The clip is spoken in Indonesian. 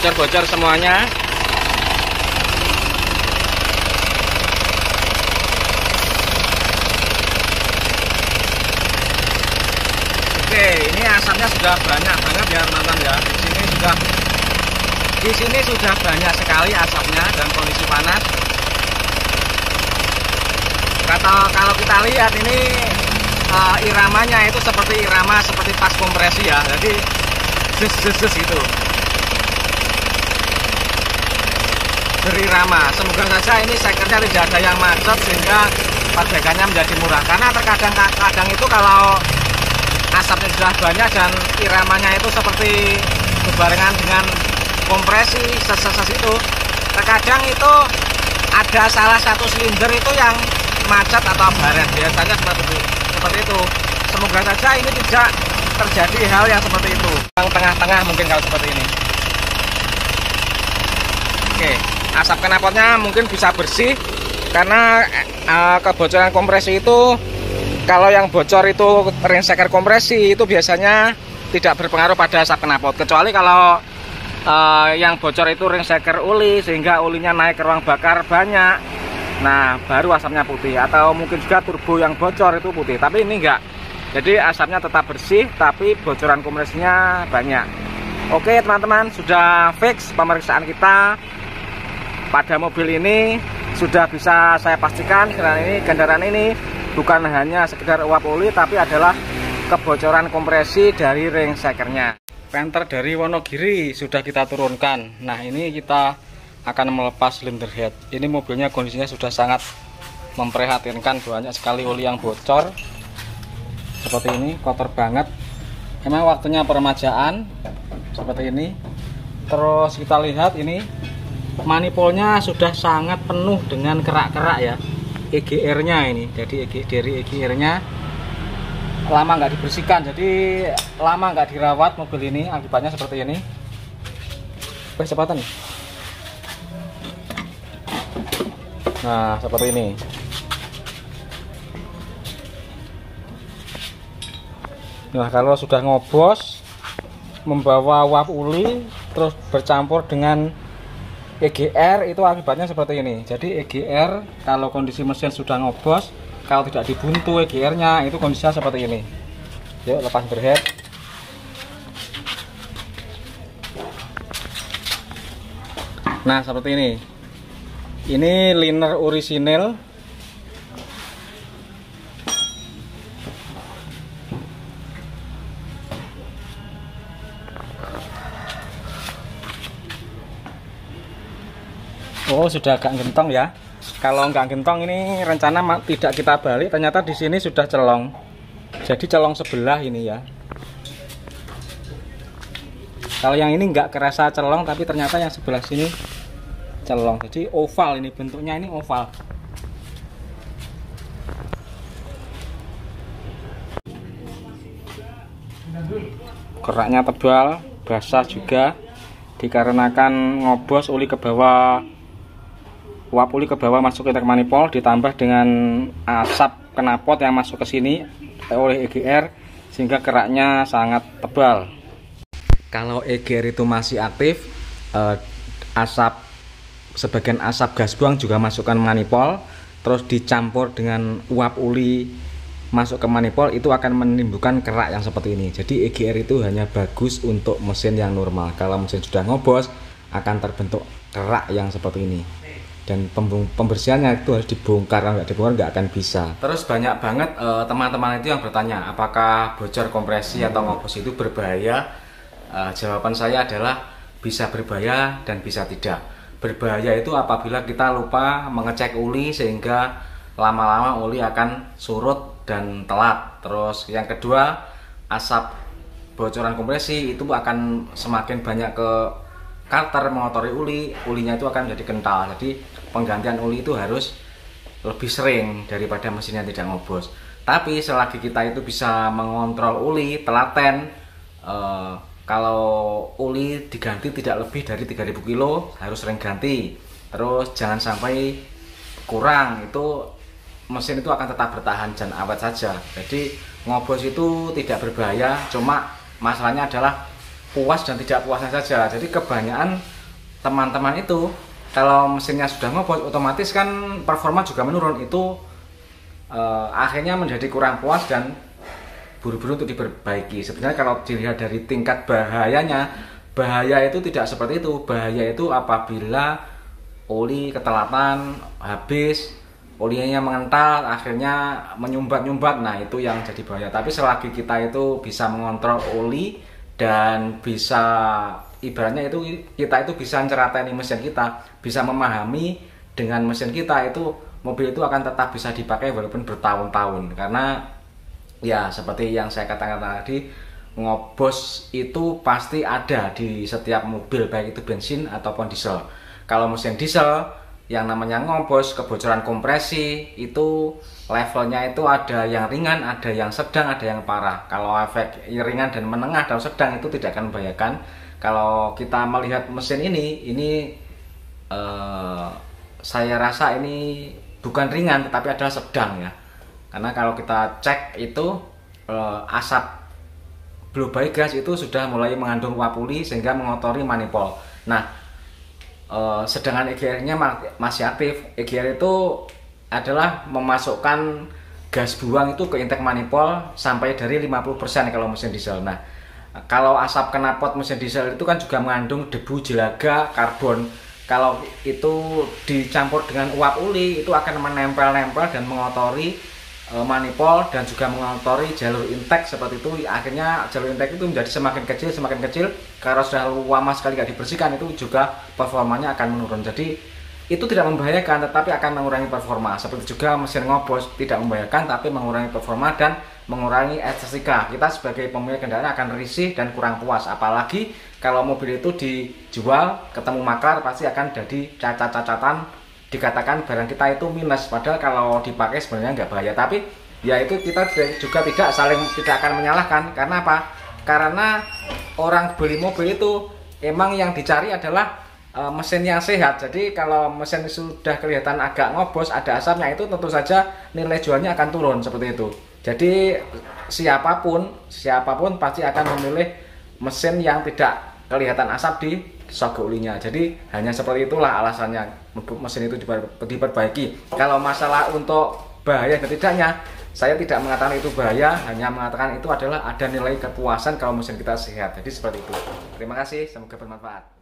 bocor semuanya. Oke, ini asapnya sudah banyak banget ya teman-teman ya. Di sini sudah banyak sekali asapnya dalam kondisi panas. Kalau kita lihat ini iramanya itu seperti pas kompresi ya. Jadi zus gitu. Berirama. Semoga saja ini sekernya tidak ada yang macet sehingga pajakannya menjadi murah. Karena terkadang itu kalau asapnya sudah banyak dan iramanya itu seperti berbarengan dengan kompresi ses itu, terkadang itu ada salah satu silinder itu yang macet atau baret, biasanya seperti itu. Semoga saja ini tidak terjadi hal yang seperti itu. Yang tengah-tengah mungkin kalau seperti ini. Oke, asap knalpotnya mungkin bisa bersih karena kebocoran kompresi itu, kalau yang bocor itu ring steker kompresi itu biasanya tidak berpengaruh pada asap knalpot, kecuali kalau yang bocor itu ring steker uli sehingga ulinya naik ke ruang bakar banyak. Nah, baru asapnya putih, atau mungkin juga turbo yang bocor itu putih, tapi ini enggak. Jadi asapnya tetap bersih tapi bocoran kompresinya banyak. Oke teman-teman, sudah fix pemeriksaan kita pada mobil ini. Sudah bisa saya pastikan kendaraan ini bukan hanya sekedar uap oli, tapi adalah kebocoran kompresi dari ring stekernya. Penter dari Wonogiri sudah kita turunkan. Nah, ini kita akan melepas cylinder head. Ini mobilnya kondisinya sudah sangat memprihatinkan, banyak sekali oli yang bocor seperti ini, kotor banget. Emang waktunya peremajaan seperti ini. Terus kita lihat ini manifolnya sudah sangat penuh dengan kerak-kerak ya, EGR-nya ini. Jadi dari EGR-nya lama nggak dibersihkan, jadi lama nggak dirawat mobil ini, akibatnya seperti ini. Cepatan. Nah, seperti ini. Nah, kalau sudah ngobos membawa uap uli terus bercampur dengan EGR, itu akibatnya seperti ini. Jadi EGR kalau kondisi mesin sudah ngobos, kalau tidak dibuntu EGR-nya, itu kondisinya seperti ini. Yuk, lepas berhead. Nah, seperti ini. Ini liner orisinil. Oh, sudah agak gentong ya. Kalau nggak gentong ini rencana tidak kita balik, ternyata di sini sudah celong. Jadi celong sebelah ini ya. Kalau yang ini nggak kerasa celong, tapi ternyata yang sebelah sini celong. Jadi oval, ini bentuknya ini oval. Keraknya tebal, basah juga, dikarenakan ngobos uli ke bawah. Uap uli ke bawah masuk ke intake manifold, ditambah dengan asap knalpot yang masuk ke sini oleh EGR, sehingga keraknya sangat tebal. Kalau EGR itu masih aktif, sebagian asap gas buang juga masukkan manifold, terus dicampur dengan uap uli masuk ke manifold, itu akan menimbulkan kerak yang seperti ini. Jadi EGR itu hanya bagus untuk mesin yang normal. Kalau mesin sudah ngobos, akan terbentuk kerak yang seperti ini. Dan pembersihannya itu harus dibongkar, kalau nggak dibongkar nggak akan bisa. Terus banyak banget teman-teman itu yang bertanya, apakah bocor kompresi atau ngobos itu berbahaya? Jawaban saya adalah bisa berbahaya dan bisa tidak. Berbahaya itu apabila kita lupa mengecek uli, sehingga lama-lama uli akan surut dan telat. Terus yang kedua, asap bocoran kompresi itu akan semakin banyak ke karter mengotori uli, ulinya itu akan menjadi kental. Jadi penggantian uli itu harus lebih sering daripada mesin yang tidak ngobos. Tapi selagi kita itu bisa mengontrol uli telaten, kalau uli diganti tidak lebih dari 3000 kilo harus sering ganti. Terus jangan sampai kurang, itu mesin itu akan tetap bertahan dan awet saja. Jadi ngobos itu tidak berbahaya, cuma masalahnya adalah puas dan tidak puasnya saja. Jadi kebanyakan teman-teman itu kalau mesinnya sudah ngobos, otomatis kan performa juga menurun. Itu akhirnya menjadi kurang puas dan buru-buru untuk diperbaiki. Sebenarnya kalau dilihat dari tingkat bahayanya, bahaya itu tidak seperti itu. Bahaya itu apabila oli ketelatan, habis, olinya mengental, akhirnya menyumbat-nyumbat. Nah, itu yang jadi bahaya. Tapi selagi kita itu bisa mengontrol oli dan bisa, ibaratnya itu kita itu bisa ncerateni mesin kita, bisa memahami dengan mesin kita, itu mobil itu akan tetap bisa dipakai walaupun bertahun-tahun. Karena ya seperti yang saya katakan tadi, ngobos itu pasti ada di setiap mobil, baik itu bensin ataupun diesel. Kalau mesin diesel yang namanya ngobos, kebocoran kompresi, itu levelnya itu ada yang ringan, ada yang sedang, ada yang parah. Kalau efek ringan dan menengah dan sedang itu tidak akan membahayakan. Kalau kita melihat mesin ini saya rasa ini bukan ringan tetapi adalah sedang ya. Karena kalau kita cek itu asap blow by gas itu sudah mulai mengandung uap uli sehingga mengotori manifold. Nah, sedangkan EGR-nya masih aktif. EGR itu adalah memasukkan gas buang itu ke intake manifold sampai dari 50% kalau mesin diesel. Nah, kalau asap knalpot mesin diesel itu kan juga mengandung debu, jelaga, karbon. Kalau itu dicampur dengan uap uli, itu akan menempel-nempel dan mengotori manifold dan juga mengotori jalur intake seperti itu. Akhirnya jalur intake itu menjadi semakin kecil. Kalau sudah lama sekali tidak dibersihkan, itu juga performanya akan menurun. Jadi itu tidak membahayakan tetapi akan mengurangi performa. Seperti juga mesin ngobos tidak membahayakan tapi mengurangi performa dan mengurangi estetika. Kita sebagai pemilik kendaraan akan risih dan kurang puas. Apalagi kalau mobil itu dijual ketemu makar, pasti akan jadi cacat-cacatan, dikatakan barang kita itu minus, padahal kalau dipakai sebenarnya nggak bahaya. Tapi ya itu kita juga tidak akan menyalahkan. Karena apa? Karena orang beli mobil itu emang yang dicari adalah mesin yang sehat. Jadi kalau mesin sudah kelihatan agak ngobos, ada asapnya, itu tentu saja nilai jualnya akan turun seperti itu. Jadi siapapun pasti akan memilih mesin yang tidak kelihatan asap di sogok ulinya. Jadi hanya seperti itulah alasannya mesin itu diperbaiki. Kalau masalah untuk bahaya dan tidaknya, saya tidak mengatakan itu bahaya, hanya mengatakan itu adalah ada nilai kepuasan kalau mesin kita sehat. Jadi seperti itu. Terima kasih, semoga bermanfaat.